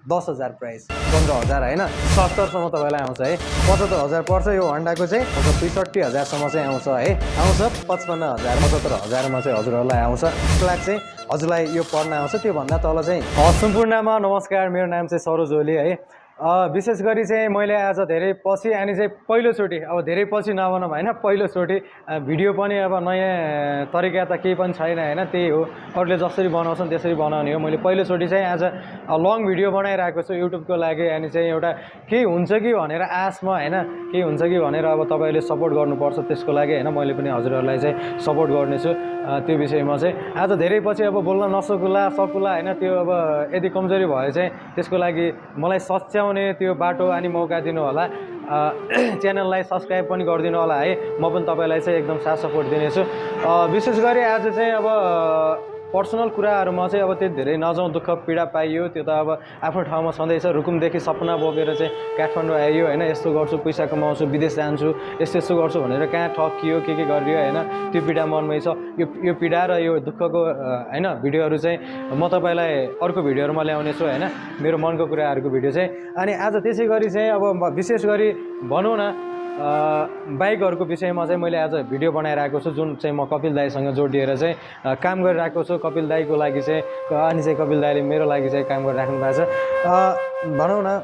10,000 price, 15,000 होइन, 70सम्म तपाईँलाई आउँछ है। 75,000 पर्छ यो होन्डाको चाहिँ, 65,000सम्म चाहिँ आउँछ है। आउँछ 55,000, 75,000मा चाहिँ हजुरहरूलाई आउँछ। 1 लाख चाहिँ हजुरलाई यो पर्न आउँछ। त्योभन्दा तल चाहिँ सम्पूर्णमा नमस्कार, मेरो नाम चाहिँ सरोज ओली है। विशेष गरी चाहिँ मैले आज धेरै पछि अनि चाहिँ पहिलोचोटि, अब धेरै पछि नभनौँ होइन, पहिलोचोटि भिडियो पनि अब नयाँ तरिका त केही पनि छैन होइन, त्यही हो, अरूले जसरी बनाउँछन् त्यसरी बनाउने हो। मैले पहिलोचोटि चाहिँ आज लङ भिडियो बनाइरहेको छु युट्युबको लागि। अनि चाहिँ एउटा केही हुन्छ कि भनेर आशमा होइन, केही हुन्छ कि भनेर अब तपाईँले सपोर्ट गर्नुपर्छ, त्यसको लागि होइन मैले पनि हजुरहरूलाई चाहिँ सपोर्ट गर्नेछु। त्यो विषयमा चाहिँ आज धेरै पछि अब बोल्न नसकुला होइन, त्यो अब यदि कमजोरी भयो चाहिँ त्यसको लागि मलाई सच्याउने त्यो बाटो अनि मौका दिनु होला। च्यानललाई सब्सक्राइब पनि गरिदिनु होला है। म पनि तपाईँलाई चाहिँ एकदम साथ सपोर्ट दिनेछु। विशेष गरी आज चाहिँ अब पर्सनल कुराहरूमा चाहिँ अब त्यति धेरै नजाउँ, दुःख पीडा पाइयो त्यो त अब आफ्नो ठाउँमा छँदैछ। रुकुमदेखि सपना बोकेर चाहिँ काठमाडौँ आइयो होइन, यस्तो गर्छु पैसा कमाउँछु विदेश जान्छु यस्तो गर्छु भनेर कहाँ ठकियो के गरियो होइन, त्यो पीडा मनमै छ। यो पीडा र यो दुःखको होइन भिडियोहरू चाहिँ म तपाईँलाई अर्को भिडियोहरूमा ल्याउनेछु होइन, मेरो मनको कुराहरूको भिडियो चाहिँ। अनि आज त्यसै गरी चाहिँ अब विशेष गरी भनौँ न बाइकहरूको विषयमा चाहिँ मैले आज भिडियो बनाइरहेको छु, जुन चाहिँ म कपिल दाईसँग जोडिएर चाहिँ काम गरिरहेको छु। कपिल दाईको लागि चाहिँ अनि चाहिँ कपिल दाईले मेरो लागि चाहिँ काम गरिराख्नु भएको छ। भनौँ न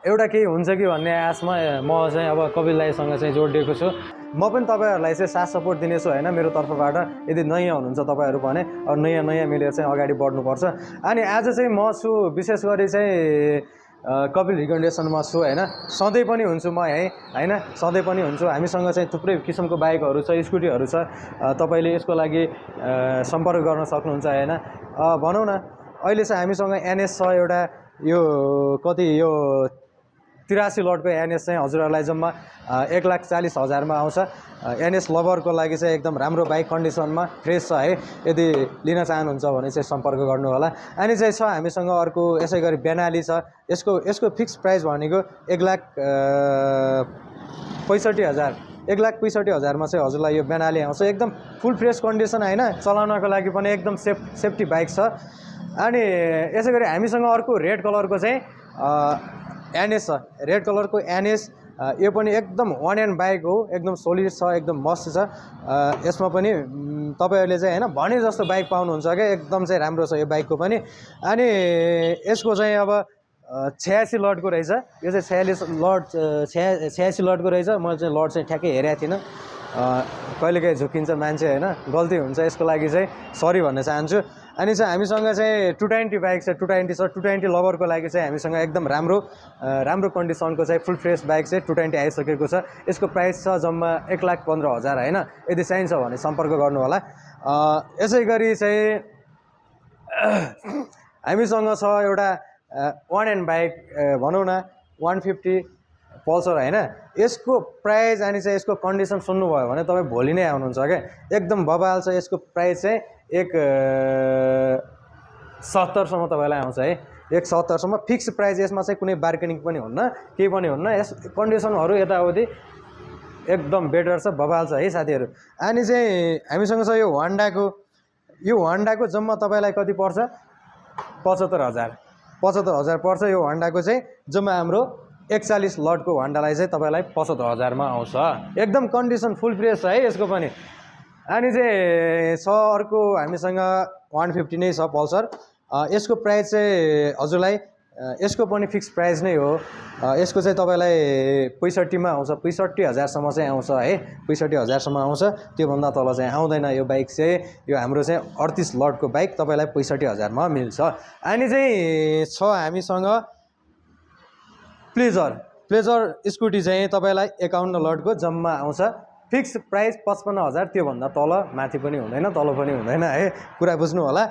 एउटा केही हुन्छ कि भन्ने आशमा म चाहिँ अब कपिल दाईसँग चाहिँ जोडिएको छु। म पनि तपाईँहरूलाई चाहिँ साथ सपोर्ट दिनेछु होइन, मेरो तर्फबाट। यदि नयाँ हुनुहुन्छ तपाईँहरू भने अब नयाँ मिलेर चाहिँ अगाडि बढ्नुपर्छ। अनि आज चाहिँ म छु विशेष गरी चाहिँ कपिल रिकमेन्डेसनमा छु होइन, सधैँ पनि हुन्छु म है होइन, सधैँ पनि हुन्छु। हामीसँग चाहिँ थुप्रै किसिमको बाइकहरू छ, स्कुटीहरू छ, तपाईँले यसको लागि सम्पर्क गर्न सक्नुहुन्छ होइन। भनौँ न अहिले चाहिँ हामीसँग एनएस छ एउटा, यो कति यो 83 लटको एनएस चाहिँ हजुरहरूलाई जम्मा 1,40,000मा आउँछ। एनएस लभरको लागि चाहिँ एकदम राम्रो बाइक कन्डिसनमा फ्रेस छ है। यदि लिन चाहनुहुन्छ भने चाहिँ सम्पर्क गर्नु होला। अनि चाहिँ छ हामीसँग अर्को यसै गरी बेनाली छ। यसको फिक्स प्राइस भनेको 1,65,000, 1,65,000मा चाहिँ हजुरलाई यो बेनाली आउँछ। एकदम फुल फ्रेस कन्डिसन होइन, चलाउनको लागि पनि एकदम सेफ्टी बाइक छ। अनि यसै गरी हामीसँग अर्को रेड कलरको चाहिँ एनएस छ, रेड कलरको एनएस। यो पनि एकदम वान एन्ड बाइक हो, एकदम सोलिड छ, एकदम मस्त छ। यसमा पनि तपाईँहरूले चाहिँ होइन भने जस्तो बाइक पाउनुहुन्छ क्या, एकदम चाहिँ राम्रो छ यो बाइकको पनि। अनि यसको चाहिँ अब 86 लटको रहेछ, यो चाहिँ 86 लटको रहेछ। म चाहिँ लट चाहिँ ठ्याक्कै हेरेको थिइनँ, कहिलेकाहीँ झुकिन्छ मान्छे होइन, गल्ती हुन्छ, यसको लागि चाहिँ सरी भन्न चाहन्छु। अनि चाहिँ हामीसँग चाहिँ 220 बाइक छ, 220 छ। 220 लभरको लागि चाहिँ हामीसँग एकदम राम्रो कन्डिसनको चाहिँ फुल फ्रेस बाइक चाहिँ 220 आइसकेको छ। यसको प्राइस छ जम्मा 1,15,000 होइन। यदि चाहिन्छ भने सम्पर्क गर्नु होला। यसै गरी चाहिँ हामीसँग छ एउटा वान एन्ड बाइक, भनौँ न 150 पल्सर होइन। यसको प्राइस अनि चाहिँ यसको कन्डिसन सुन्नुभयो भने तपाईँ भोलि नै आउनुहुन्छ क्या, एकदम बबाल छ। यसको प्राइस चाहिँ 1,70सम्म तपाईँलाई आउँछ है, 1,70सम्म फिक्स प्राइस। यसमा चाहिँ कुनै बार्गेनिङ पनि हुन्न, केही पनि हुन्न। यस कन्डिसनहरू यताउति एकदम बेटर छ, बबाल छ है साथीहरू। अनि चाहिँ हामीसँग छ यो होन्डाको जम्मा तपाईँलाई कति पर्छ, 75,000 पर्छ यो होन्डाको चाहिँ। जम्मा हाम्रो 41 लटको होन्डालाई चाहिँ तपाईँलाई 75,000मा आउँछ। एकदम कन्डिसन फुल फ्रेस छ है यसको पनि। अनि चाहिँ छ अर्को हामीसँग 150 नै छ पल्सर। यसको प्राइस चाहिँ हजुरलाई यसको पनि फिक्स प्राइस नै हो। यसको चाहिँ तपाईँलाई 65मा आउँछ, 65,000सम्म चाहिँ आउँछ है, 65,000सम्म आउँछ। त्योभन्दा तल चाहिँ आउँदैन यो बाइक चाहिँ। यो हाम्रो चाहिँ 38 लटको बाइक तपाईँलाई 65,000मा मिल्छ। अनि चाहिँ छ हामीसँग प्लेजर स्कुटी चाहिँ तपाईँलाई 51 लटको जम्मा आउँछ। फिक्स प्राइस 55,000, त्योभन्दा तल माथि पनि हुँदैन तल पनि हुँदैन है, कुरा बुझ्नु होला।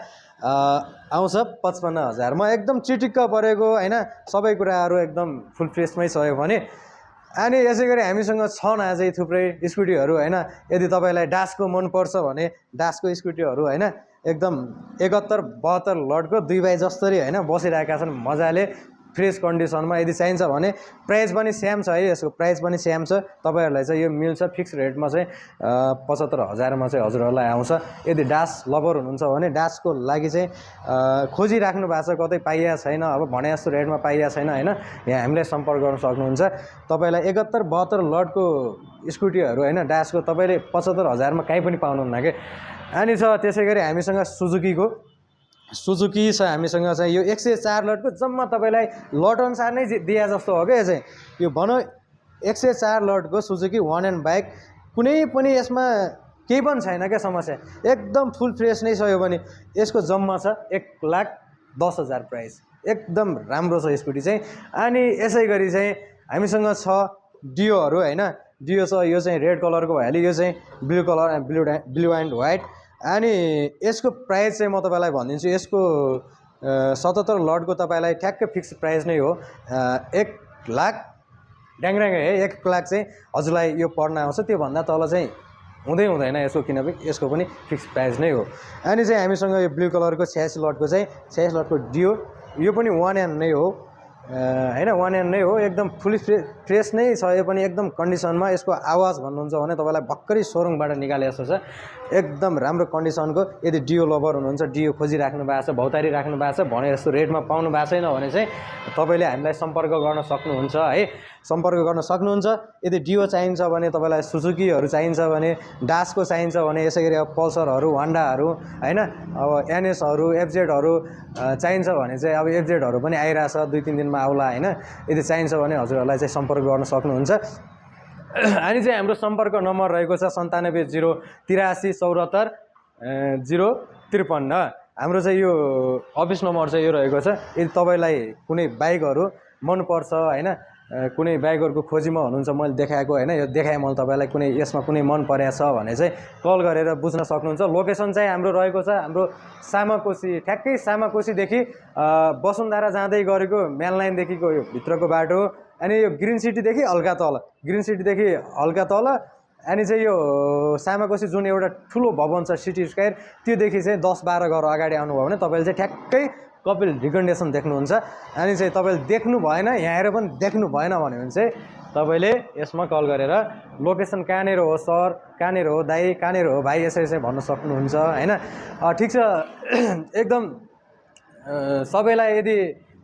आउँछ 55,000मा, एकदम चिटिक्क परेको होइन, सबै कुराहरू एकदम फुल फ्रेसमै छ यो पनि। अनि यसै गरी हामीसँग छन् अझै थुप्रै स्कुटीहरू होइन। यदि तपाईँलाई डासको मनपर्छ भने डासको स्कुटीहरू होइन, एकदम 71-72 लटको 2 बाई जस्तरी होइन बसिरहेका छन् मजाले, फ्रेस कन्डिसनमा यदि चाहिन्छ भने प्राइस पनि सेम छ है, यसको प्राइस पनि सेम छ। तपाईँहरूलाई चाहिँ यो मिल्छ फिक्स रेटमा चाहिँ 75,000मा चाहिँ हजुरहरूलाई आउँछ। यदि डास लभर हुनुहुन्छ भने डासको लागि चाहिँ खोजिराख्नु भएको छ, कतै पाइया छैन, अब भने जस्तो रेटमा पाइया छैन होइन, यहाँ हामीलाई सम्पर्क गर्न सक्नुहुन्छ। तपाईँलाई 71-72 लटको स्कुटीहरू होइन डासको तपाईँले 75,000मा काहीँ पनि पाउनुहुन्न कि। अनि छ त्यसै गरी हामीसँग सुजुकी छ, हामीसँग चाहिँ यो 104 लटको जम्मा तपाईँलाई लट अनुसार नै दिए जस्तो हो क्या। यो चाहिँ यो भनौँ 104 लटको सुजुकी वान एन्ड बाइक, कुनै पनि यसमा केही पनि छैन क्या समस्या, एकदम फुल फ्रेस नै छ। यो पनि यसको जम्मा छ 1,10,000 प्राइस, एकदम राम्रो छ स्कुटी चाहिँ। अनि यसै गरी चाहिँ हामीसँग छ डियोहरू होइन, डियो छ, यो चाहिँ रेड कलरको भइहाल्यो, यो चाहिँ blue colour blue and white. अनि यसको प्राइस चाहिँ म तपाईँलाई भनिदिन्छु, यसको 77 लटको तपाईँलाई ठ्याक्कै फिक्स प्राइस नै हो 1 लाख ड्याङड्याङ है, 1 लाख चाहिँ हजुरलाई यो पर्न आउँछ। त्योभन्दा तल चाहिँ हुँदैन यसको, किनभने यसको पनि फिक्स प्राइस नै हो। अनि चाहिँ हामीसँग यो ब्लू कलरको 86 लटको चाहिँ 86 लटको डियो, यो पनि वान एन्ड नै हो होइन, वान एन्ड नै हो, एकदम फुल्ली फ्रेस नै छ। यो पनि एकदम कन्डिसनमा। यसको आवाज भन्नुहुन्छ भने तपाईँलाई भर्खरै सोरुङबाट निकाले जस्तो छ, एकदम राम्रो कन्डिसनको। यदि डियो लभर हुनुहुन्छ, डियो खोजिराख्नु भएको छ, भौतारी राख्नु भएको छ, भने जस्तो रेटमा पाउनु भएको छैन भने चाहिँ तपाईँले हामीलाई सम्पर्क गर्न सक्नुहुन्छ है, सम्पर्क गर्न सक्नुहुन्छ। यदि डियो चाहिन्छ भने, तपाईँलाई सुजुकीहरू चाहिन्छ भने, डासको चाहिन्छ भने, यसै गरी अब पल्सरहरू, होन्डाहरू होइन, अब एनएसहरू, एफजेडहरू चाहिन्छ भने चाहिँ अब एफजेडहरू पनि आइरहेछ, 2-3 दिनमा आउला होइन। यदि चाहिन्छ भने हजुरहरूलाई चाहिँ सम्पर्क गर्न सक्नुहुन्छ। अनि चाहिँ हाम्रो सम्पर्क नम्बर रहेको छ 97 083 74 053। हाम्रो चाहिँ यो अफिस नम्बर चाहिँ यो रहेको छ। यदि तपाईँलाई कुनै बाइकहरू मनपर्छ होइन, कुनै बाइकहरूको खोजीमा हुनुहुन्छ, मैले देखाएको होइन, यो देखाएँ मैले तपाईँलाई, कुनै यसमा कुनै मन परेको छ भने चाहिँ कल गरेर बुझ्न सक्नुहुन्छ। लोकेसन चाहिँ हाम्रो रहेको छ हाम्रो सामाकोसी, ठ्याक्कै सामाकोसीदेखि वसुन्धरा जाँदै गरेको मेन लाइनदेखिको यो भित्रको बाटो। अनि यो ग्रिन सिटीदेखि हल्का तल, अनि चाहिँ यो सामाकोसी जुन एउटा ठुलो भवन छ सिटी स्क्वायर, त्योदेखि चाहिँ 10-12 घर अगाडि आउनुभयो भने तपाईँले चाहिँ ठ्याक्कै कपिल रिकन्डेसन देख्नुहुन्छ। अनि चाहिँ तपाईँले देख्नु भएन, यहाँ आएर पनि देख्नु भएन भने चाहिँ तपाईँले यसमा कल गरेर लोकेसन कहाँनिर हो सर, कहाँनिर हो दाइ, कहाँनिर हो भाइ, यसरी चाहिँ भन्न सक्नुहुन्छ होइन। ठिक छ, एकदम सबैलाई यदि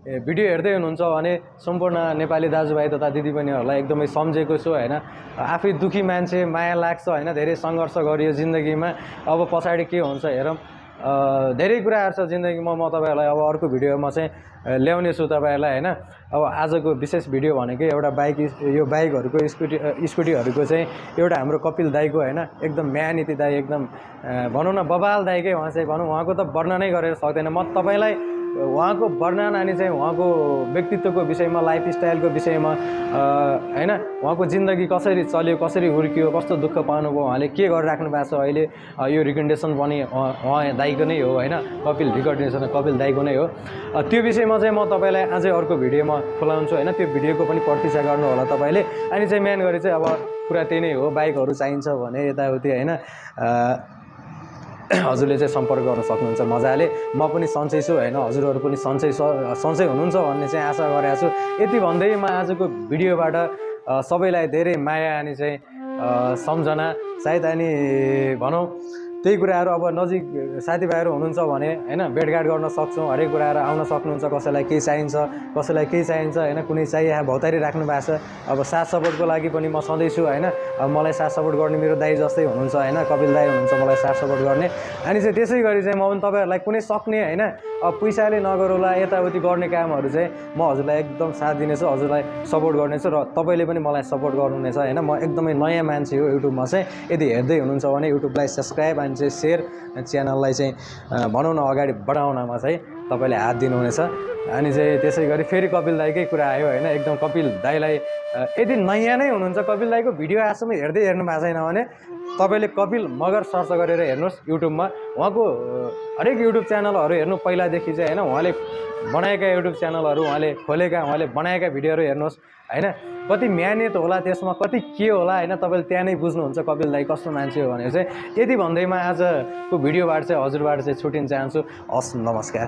भिडियो हेर्दै हुनुहुन्छ भने सम्पूर्ण नेपाली दाजुभाइ तथा दिदीबहिनीहरूलाई एकदमै सम्झेको छु होइन। आफै दुखी मान्छे, माया लाग्छ होइन, धेरै सङ्घर्ष गरियो जिन्दगीमा, अब पछाडि के हुन्छ हेरौँ। धेरै कुराहरू छ जिन्दगीमा, म तपाईँहरूलाई अब अर्को भिडियोमा चाहिँ ल्याउने छु तपाईँहरूलाई होइन। अब आजको विशेष भिडियो भनेको एउटा यो बाइकहरूको स्कुटीहरूको चाहिँ एउटा हाम्रो कपिल दाईको होइन, एकदम म्यानीति दाई, एकदम भनौँ न बबाल दाईकै उहाँ चाहिँ भनौँ, उहाँको त वर्णनै गरेर सक्दैन म तपाईँलाई। उहाँको वर्णन अनि चाहिँ उहाँको व्यक्तित्वको विषयमा, लाइफस्टाइलको विषयमा होइन, उहाँको जिन्दगी कसरी चल्यो, कसरी हुर्कियो, कस्तो दुःख पाउनुभयो, उहाँले के गरिराख्नु भएको छ अहिले, यो रिकमेन्डेसन पनि उहाँ दाइको नै हो होइन, कपिल दाइको नै हो। त्यो विषयमा चाहिँ म तपाईँलाई अझै अर्को भिडियोमा खुलाउँछु होइन, त्यो भिडियोको पनि प्रतीक्षा गर्नु होला तपाईँले। अनि चाहिँ मेन गरी चाहिँ अब कुरा त्यही नै हो, बाइकहरू चाहिन्छ भने यताउति होइन, हजुरले चाहिँ सम्पर्क गर्न सक्नुहुन्छ मजाले। म पनि सन्चै छु होइन, हजुरहरू पनि सन्चै हुनुहुन्छ भन्ने चाहिँ आशा गरेको छु। यति भन्दै म आजको भिडियोबाट सबैलाई धेरै माया अनि चाहिँ सम्झना सायद अनि भनौँ त्यही कुराहरू अब नजिक साथीभाइहरू हुनुहुन्छ भने होइन भेटघाट गर्न सक्छौँ, हरेक कुराहरू आउन सक्नुहुन्छ। कसैलाई केही चाहिन्छ होइन, कुनै चाहिँ यहाँ भौतारी राख्नु भएको छ, अब साथ सपोर्टको लागि पनि म सधैँ छु होइन। अब मलाई साथ सपोर्ट गर्ने मेरो दाइ जस्तै हुनुहुन्छ होइन, कपिल दाइ हुनुहुन्छ मलाई साथ सपोर्ट गर्ने। अनि चाहिँ त्यसै गरी चाहिँ म पनि तपाईँहरूलाई कुनै सक्ने होइन, अब पैसाले नगरौँला यताउति गर्ने कामहरू चाहिँ म हजुरलाई एकदम साथ दिनेछु, हजुरलाई सपोर्ट गर्नेछु र तपाईँले पनि मलाई सपोर्ट गर्नुहुनेछ होइन। म एकदमै नयाँ मान्छे हो युट्युबमा चाहिँ, यदि हेर्दै हुनुहुन्छ भने युट्युबलाई सब्सक्राइब अनि चाहिँ सेयर, च्यानललाई चाहिँ भनौँ न अगाडि बढाउनमा चाहिँ तपाईँले हात दिनुहुनेछ। अनि चाहिँ त्यसै गरी फेरि कपिल दाइकै कुरा आयो होइन, एकदम कपिल दाइलाई यदि नयाँ नै हुनुहुन्छ, कपिल दाइको भिडियो आजसम्म हेर्नु भएको छैन भने तपाईँले कपिल मगर सर्च गरेर हेर्नुहोस् युट्युबमा। उहाँको हरेक युट्युब च्यानलहरू हेर्नु पहिलादेखि चाहिँ होइन, उहाँले बनाएका युट्युब च्यानलहरू, उहाँले खोलेका, उहाँले बनाएका भिडियोहरू हेर्नुहोस् होइन। कति मेहनत होला त्यसमा, कति के होला होइन, तपाईँले त्यहाँ नै बुझ्नुहुन्छ कपिल दाइ कस्तो मान्छे हो भनेर चाहिँ। यति भन्दैमा आजको भिडियोबाट चाहिँ हजुरबाट चाहिँ छुटिन चाहन्छु। हस्, नमस्कार।